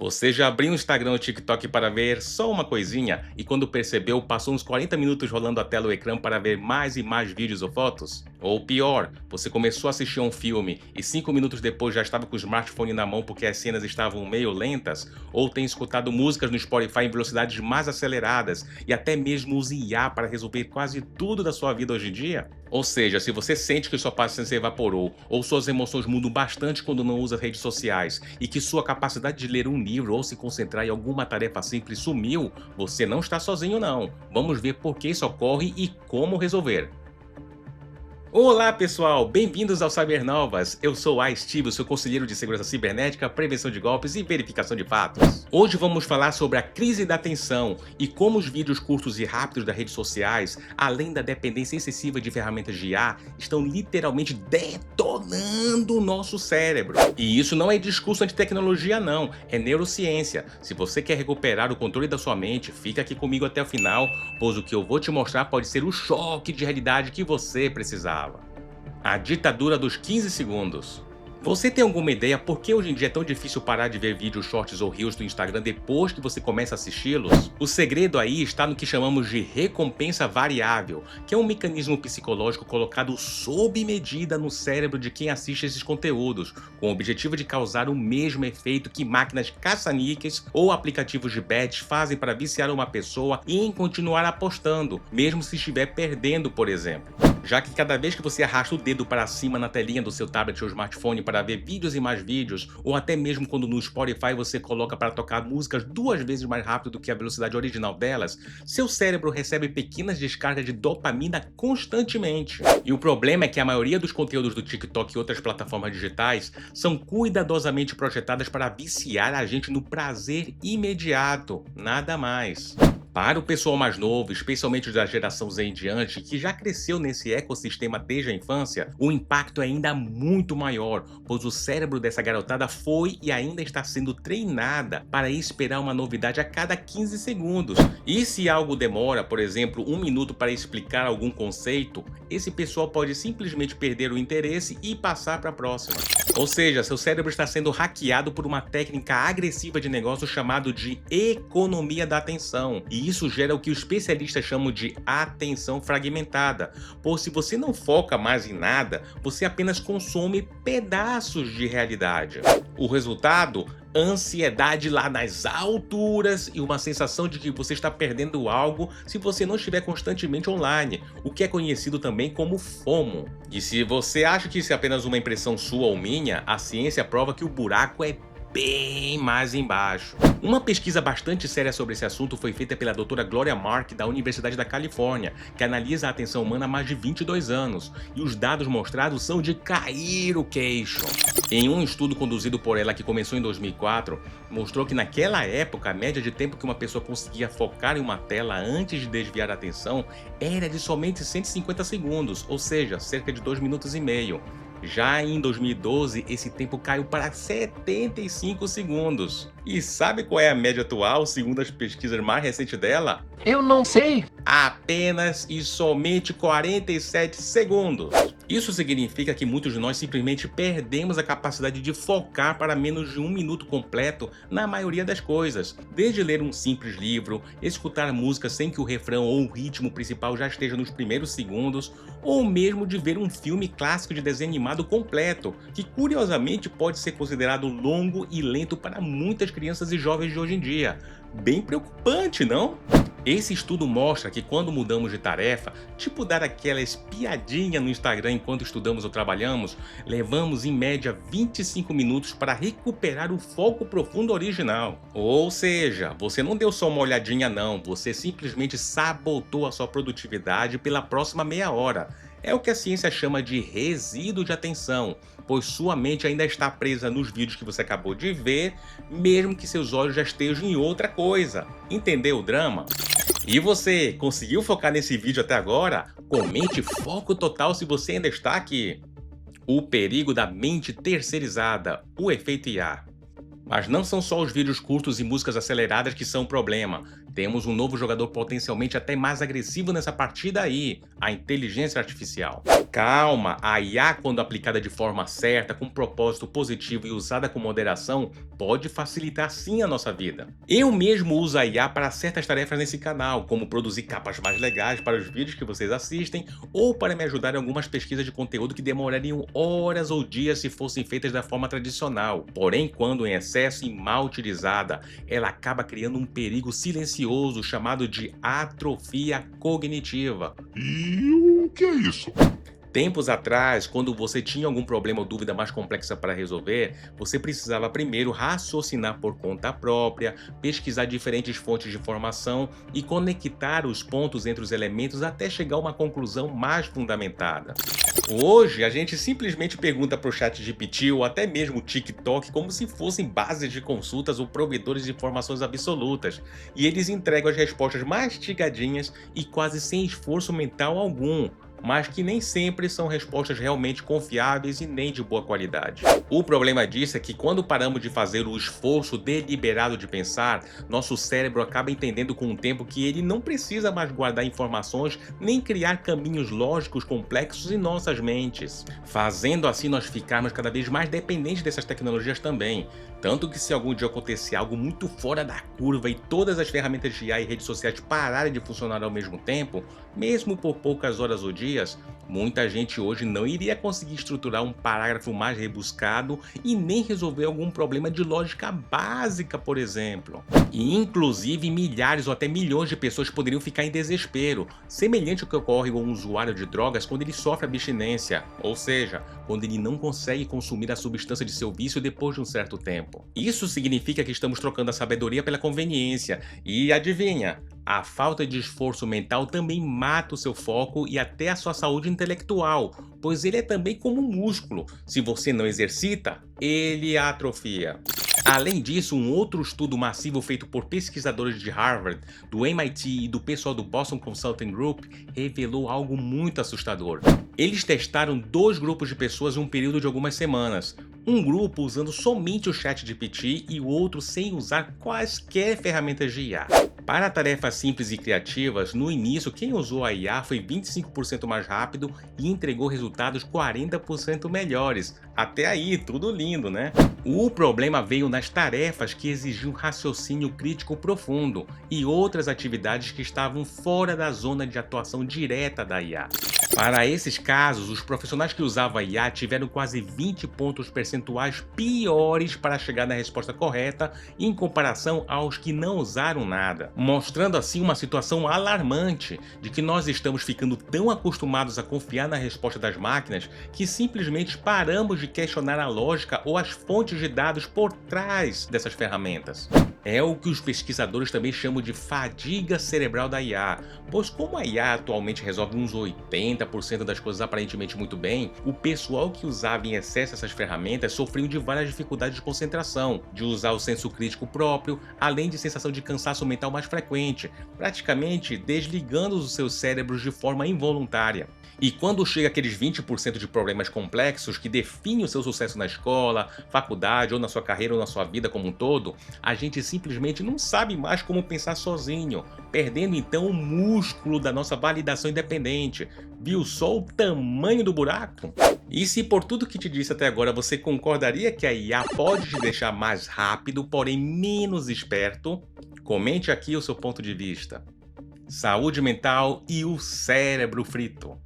Você já abriu o Instagram ou TikTok para ver só uma coisinha e quando percebeu passou uns 40 minutos rolando a tela ou ecrã para ver mais e mais vídeos ou fotos? Ou pior, você começou a assistir a um filme e 5 minutos depois já estava com o smartphone na mão porque as cenas estavam meio lentas? Ou tem escutado músicas no Spotify em velocidades mais aceleradas e até mesmo usa IA para resolver quase tudo da sua vida hoje em dia? Ou seja, se você sente que sua paciência evaporou ou suas emoções mudam bastante quando não usa redes sociais e que sua capacidade de ler um livro ou se concentrar em alguma tarefa simples sumiu, você não está sozinho não. Vamos ver por que isso ocorre e como resolver. Olá pessoal, bem-vindos ao Cybernovas. Eu sou Steve, o seu conselheiro de segurança cibernética, prevenção de golpes e verificação de fatos. Hoje vamos falar sobre a crise da atenção e como os vídeos curtos e rápidos das redes sociais, além da dependência excessiva de ferramentas de IA, estão literalmente detonando o nosso cérebro. E isso não é discurso anti-tecnologia não, é neurociência. Se você quer recuperar o controle da sua mente, fica aqui comigo até o final, pois o que eu vou te mostrar pode ser o choque de realidade que você precisava. A ditadura dos 15 segundos. Você tem alguma ideia por que hoje em dia é tão difícil parar de ver vídeos shorts ou reels do Instagram depois que você começa a assisti-los? O segredo aí está no que chamamos de recompensa variável, que é um mecanismo psicológico colocado sob medida no cérebro de quem assiste esses conteúdos, com o objetivo de causar o mesmo efeito que máquinas caça-níqueis ou aplicativos de bets fazem para viciar uma pessoa em continuar apostando, mesmo se estiver perdendo, por exemplo. Já que cada vez que você arrasta o dedo para cima na telinha do seu tablet ou smartphone para ver vídeos e mais vídeos, ou até mesmo quando no Spotify você coloca para tocar músicas 2 vezes mais rápido do que a velocidade original delas, seu cérebro recebe pequenas descargas de dopamina constantemente. E o problema é que a maioria dos conteúdos do TikTok e outras plataformas digitais são cuidadosamente projetadas para viciar a gente no prazer imediato, nada mais. Para o pessoal mais novo, especialmente da geração Z em diante, que já cresceu nesse ecossistema desde a infância, o impacto é ainda muito maior, pois o cérebro dessa garotada foi e ainda está sendo treinada para esperar uma novidade a cada 15 segundos. E se algo demora, por exemplo, 1 minuto para explicar algum conceito, esse pessoal pode simplesmente perder o interesse e passar para a próxima. Ou seja, seu cérebro está sendo hackeado por uma técnica agressiva de negócio chamada de economia da atenção. E isso gera o que os especialistas chamam de atenção fragmentada, pois se você não foca mais em nada, você apenas consome pedaços de realidade. O resultado? Ansiedade lá nas alturas e uma sensação de que você está perdendo algo se você não estiver constantemente online, o que é conhecido também como FOMO. E se você acha que isso é apenas uma impressão sua ou minha, a ciência prova que o buraco é bem mais embaixo. Uma pesquisa bastante séria sobre esse assunto foi feita pela doutora Gloria Mark da Universidade da Califórnia, que analisa a atenção humana há mais de 22 anos, e os dados mostrados são de cair o queixo. Em um estudo conduzido por ela que começou em 2004, mostrou que naquela época a média de tempo que uma pessoa conseguia focar em uma tela antes de desviar a atenção era de somente 150 segundos, ou seja, cerca de 2 minutos e meio. Já em 2012, esse tempo caiu para 75 segundos. E sabe qual é a média atual, segundo as pesquisas mais recentes dela? Eu não sei. Apenas e somente 47 segundos. Isso significa que muitos de nós simplesmente perdemos a capacidade de focar para menos de 1 minuto completo na maioria das coisas. Desde ler um simples livro, escutar música sem que o refrão ou o ritmo principal já esteja nos primeiros segundos, ou mesmo de ver um filme clássico de desenho animado completo, que curiosamente pode ser considerado longo e lento para muitas crianças e jovens de hoje em dia. Bem preocupante, não? Esse estudo mostra que quando mudamos de tarefa, tipo dar aquela espiadinha no Instagram enquanto estudamos ou trabalhamos, levamos em média 25 minutos para recuperar o foco profundo original. Ou seja, você não deu só uma olhadinha não, você simplesmente sabotou a sua produtividade pela próxima meia hora. É o que a ciência chama de resíduo de atenção, pois sua mente ainda está presa nos vídeos que você acabou de ver, mesmo que seus olhos já estejam em outra coisa. Entendeu o drama? E você, conseguiu focar nesse vídeo até agora? Comente foco total se você ainda está aqui. O perigo da mente terceirizada, o efeito IA. Mas não são só os vídeos curtos e músicas aceleradas que são o problema. Temos um novo jogador potencialmente até mais agressivo nessa partida aí, a inteligência artificial. Calma, a IA, quando aplicada de forma certa, com propósito positivo e usada com moderação, pode facilitar sim a nossa vida. Eu mesmo uso a IA para certas tarefas nesse canal, como produzir capas mais legais para os vídeos que vocês assistem, ou para me ajudar em algumas pesquisas de conteúdo que demorariam horas ou dias se fossem feitas da forma tradicional. Porém, quando em excesso e mal utilizada, ela acaba criando um perigo silencioso chamado de atrofia cognitiva. E o que é isso? Tempos atrás, quando você tinha algum problema ou dúvida mais complexa para resolver, você precisava primeiro raciocinar por conta própria, pesquisar diferentes fontes de informação e conectar os pontos entre os elementos até chegar a uma conclusão mais fundamentada. Hoje, a gente simplesmente pergunta para o ChatGPT ou até mesmo o TikTok como se fossem bases de consultas ou provedores de informações absolutas, e eles entregam as respostas mastigadinhas e quase sem esforço mental algum, mas que nem sempre são respostas realmente confiáveis e nem de boa qualidade. O problema disso é que quando paramos de fazer o esforço deliberado de pensar, nosso cérebro acaba entendendo com o tempo que ele não precisa mais guardar informações nem criar caminhos lógicos complexos em nossas mentes, fazendo assim nós ficarmos cada vez mais dependentes dessas tecnologias também. Tanto que se algum dia acontecer algo muito fora da curva e todas as ferramentas de IA e redes sociais pararem de funcionar ao mesmo tempo, mesmo por poucas horas ou dias, muita gente hoje não iria conseguir estruturar um parágrafo mais rebuscado e nem resolver algum problema de lógica básica, por exemplo. E inclusive milhares ou até milhões de pessoas poderiam ficar em desespero, semelhante ao que ocorre com um usuário de drogas quando ele sofre abstinência, ou seja, quando ele não consegue consumir a substância de seu vício depois de um certo tempo. Isso significa que estamos trocando a sabedoria pela conveniência, e adivinha? A falta de esforço mental também mata o seu foco e até a sua saúde intelectual, pois ele é também como um músculo. Se você não exercita, ele atrofia. Além disso, um outro estudo massivo feito por pesquisadores de Harvard, do MIT e do pessoal do Boston Consulting Group revelou algo muito assustador. Eles testaram 2 grupos de pessoas em um período de algumas semanas. Um grupo usando somente o ChatGPT e o outro sem usar quaisquer ferramentas de IA. Para tarefas simples e criativas, no início quem usou a IA foi 25% mais rápido e entregou resultados 40% melhores. Até aí, tudo lindo, né? O problema veio nas tarefas que exigiam raciocínio crítico profundo e outras atividades que estavam fora da zona de atuação direta da IA. Para esses casos, os profissionais que usavam a IA tiveram quase 20 pontos percentuais piores para chegar na resposta correta em comparação aos que não usaram nada, mostrando assim uma situação alarmante de que nós estamos ficando tão acostumados a confiar na resposta das máquinas que simplesmente paramos de questionar a lógica ou as fontes de dados por trás dessas ferramentas. É o que os pesquisadores também chamam de fadiga cerebral da IA, pois como a IA atualmente resolve uns 80% das coisas aparentemente muito bem, o pessoal que usava em excesso essas ferramentas sofreu de várias dificuldades de concentração, de usar o senso crítico próprio, além de sensação de cansaço mental mais frequente, praticamente desligando os seus cérebros de forma involuntária. E quando chega aqueles 20% de problemas complexos que definem o seu sucesso na escola, faculdade ou na sua carreira ou na sua vida como um todo, a gente simplesmente não sabe mais como pensar sozinho, perdendo então o músculo da nossa validação independente. Viu só o tamanho do buraco? E se por tudo que te disse até agora você concordaria que a IA pode te deixar mais rápido, porém menos esperto? Comente aqui o seu ponto de vista. Saúde mental e o cérebro frito.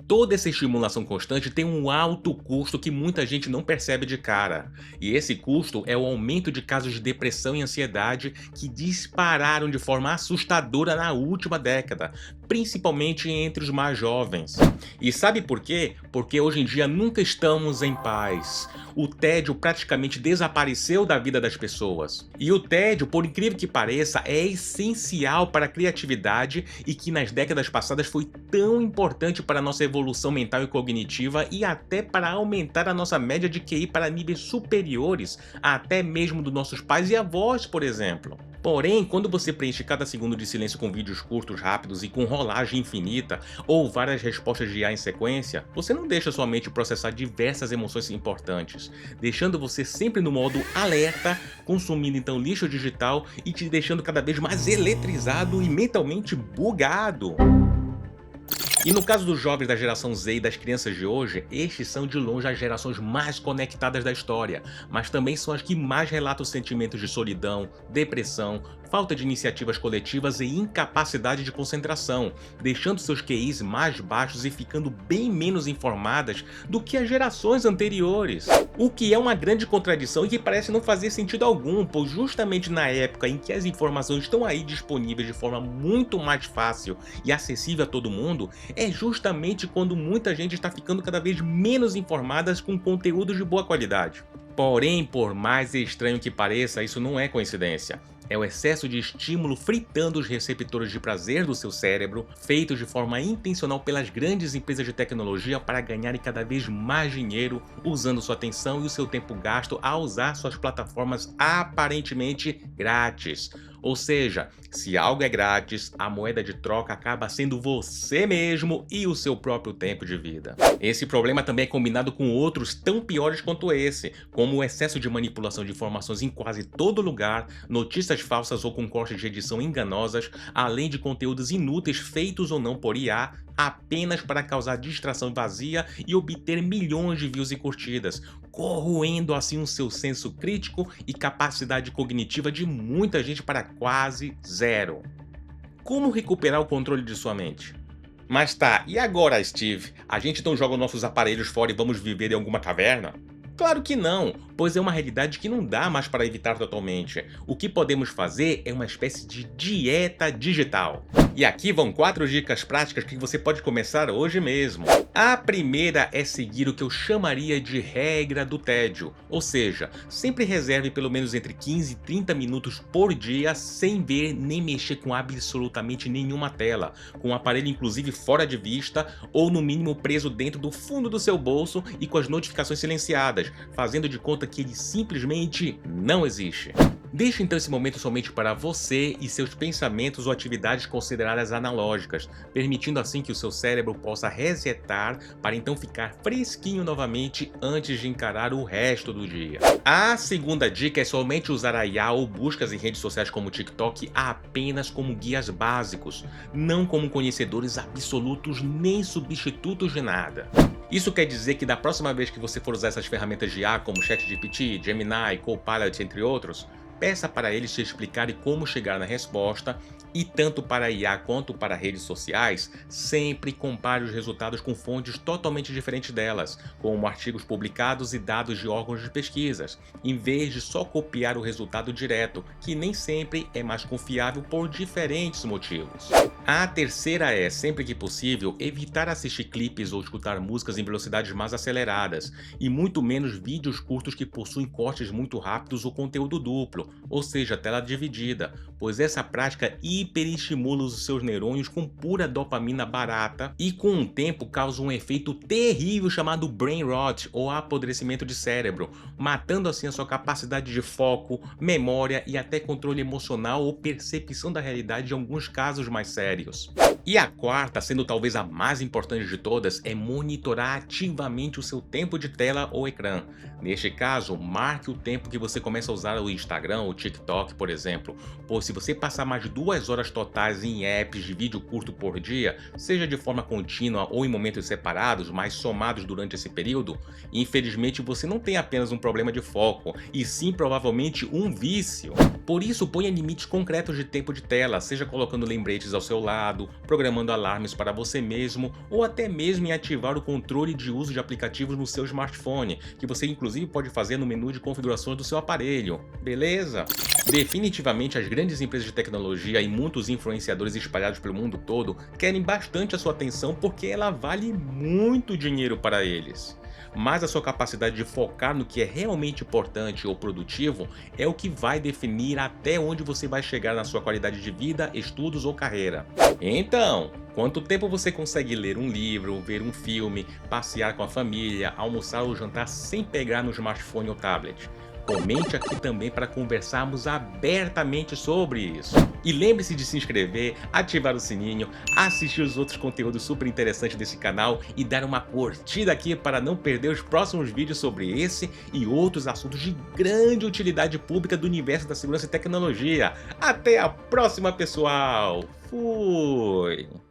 Toda essa estimulação constante tem um alto custo que muita gente não percebe de cara. E esse custo é o aumento de casos de depressão e ansiedade que dispararam de forma assustadora na última década, principalmente entre os mais jovens. E sabe por quê? Porque hoje em dia nunca estamos em paz. O tédio praticamente desapareceu da vida das pessoas. E o tédio, por incrível que pareça, é essencial para a criatividade e que nas décadas passadas foi tão importante para a nossa evolução mental e cognitiva e até para aumentar a nossa média de QI para níveis superiores, até mesmo dos nossos pais e avós, por exemplo. Porém, quando você preenche cada segundo de silêncio com vídeos curtos, rápidos e com rolagem infinita, ou várias respostas de IA em sequência, você não deixa sua mente processar diversas emoções importantes, deixando você sempre no modo alerta, consumindo então lixo digital e te deixando cada vez mais eletrizado e mentalmente bugado. E no caso dos jovens da geração Z e das crianças de hoje, estes são de longe as gerações mais conectadas da história, mas também são as que mais relatam sentimentos de solidão, depressão, falta de iniciativas coletivas e incapacidade de concentração, deixando seus QIs mais baixos e ficando bem menos informadas do que as gerações anteriores. O que é uma grande contradição e que parece não fazer sentido algum, pois justamente na época em que as informações estão aí disponíveis de forma muito mais fácil e acessível a todo mundo, é justamente quando muita gente está ficando cada vez menos informadas com conteúdos de boa qualidade. Porém, por mais estranho que pareça, isso não é coincidência. É o excesso de estímulo fritando os receptores de prazer do seu cérebro, feitos de forma intencional pelas grandes empresas de tecnologia para ganharem cada vez mais dinheiro, usando sua atenção e o seu tempo gasto a usar suas plataformas aparentemente grátis. Ou seja, se algo é grátis, a moeda de troca acaba sendo você mesmo e o seu próprio tempo de vida. Esse problema também é combinado com outros tão piores quanto esse, como o excesso de manipulação de informações em quase todo lugar, notícias falsas ou com cortes de edição enganosas, além de conteúdos inúteis feitos ou não por IA, apenas para causar distração vazia e obter milhões de views e curtidas, corroendo assim o seu senso crítico e capacidade cognitiva de muita gente para quase zero. Como recuperar o controle de sua mente? Mas tá, e agora, Steve? A gente não joga nossos aparelhos fora e vamos viver em alguma caverna? Claro que não, pois é uma realidade que não dá mais para evitar totalmente. O que podemos fazer é uma espécie de dieta digital. E aqui vão 4 dicas práticas que você pode começar hoje mesmo. A primeira é seguir o que eu chamaria de regra do tédio, ou seja, sempre reserve pelo menos entre 15 e 30 minutos por dia sem ver nem mexer com absolutamente nenhuma tela, com o aparelho inclusive fora de vista ou no mínimo preso dentro do fundo do seu bolso e com as notificações silenciadas, fazendo de conta que ele simplesmente não existe. Deixe então esse momento somente para você e seus pensamentos ou atividades consideradas analógicas, permitindo assim que o seu cérebro possa resetar para então ficar fresquinho novamente antes de encarar o resto do dia. A segunda dica é somente usar a IA ou buscas em redes sociais como o TikTok apenas como guias básicos, não como conhecedores absolutos nem substitutos de nada. Isso quer dizer que da próxima vez que você for usar essas ferramentas de IA como ChatGPT, Gemini, Copilot, entre outros, peça para eles te explicarem como chegar na resposta e tanto para a IA quanto para redes sociais, sempre compare os resultados com fontes totalmente diferentes delas, como artigos publicados e dados de órgãos de pesquisas, em vez de só copiar o resultado direto, que nem sempre é mais confiável por diferentes motivos. A terceira é, sempre que possível, evitar assistir clipes ou escutar músicas em velocidades mais aceleradas, e muito menos vídeos curtos que possuem cortes muito rápidos ou conteúdo duplo, ou seja, tela dividida, pois essa prática hiperestimula os seus neurônios com pura dopamina barata e com o tempo causa um efeito terrível chamado brain rot ou apodrecimento de cérebro, matando assim a sua capacidade de foco, memória e até controle emocional ou percepção da realidade em alguns casos mais sérios. E a quarta, sendo talvez a mais importante de todas, é monitorar ativamente o seu tempo de tela ou ecrã. Neste caso, marque o tempo que você começa a usar o Instagram ou TikTok, por exemplo, pois se você passar mais de 2 horas totais em apps de vídeo curto por dia, seja de forma contínua ou em momentos separados, mas somados durante esse período, infelizmente você não tem apenas um problema de foco, e sim provavelmente um vício. Por isso, ponha limites concretos de tempo de tela, seja colocando lembretes ao seu lado, programando alarmes para você mesmo ou até mesmo em ativar o controle de uso de aplicativos no seu smartphone, que você inclusive pode fazer no menu de configurações do seu aparelho, beleza? Definitivamente as grandes empresas de tecnologia e muitos influenciadores espalhados pelo mundo todo querem bastante a sua atenção porque ela vale muito dinheiro para eles. Mas a sua capacidade de focar no que é realmente importante ou produtivo é o que vai definir até onde você vai chegar na sua qualidade de vida, estudos ou carreira. Então, quanto tempo você consegue ler um livro, ver um filme, passear com a família, almoçar ou jantar sem pegar no smartphone ou tablet? Comente aqui também para conversarmos abertamente sobre isso. E lembre-se de se inscrever, ativar o sininho, assistir os outros conteúdos super interessantes desse canal e dar uma curtida aqui para não perder os próximos vídeos sobre esse e outros assuntos de grande utilidade pública do universo da segurança e tecnologia. Até a próxima, pessoal! Fui!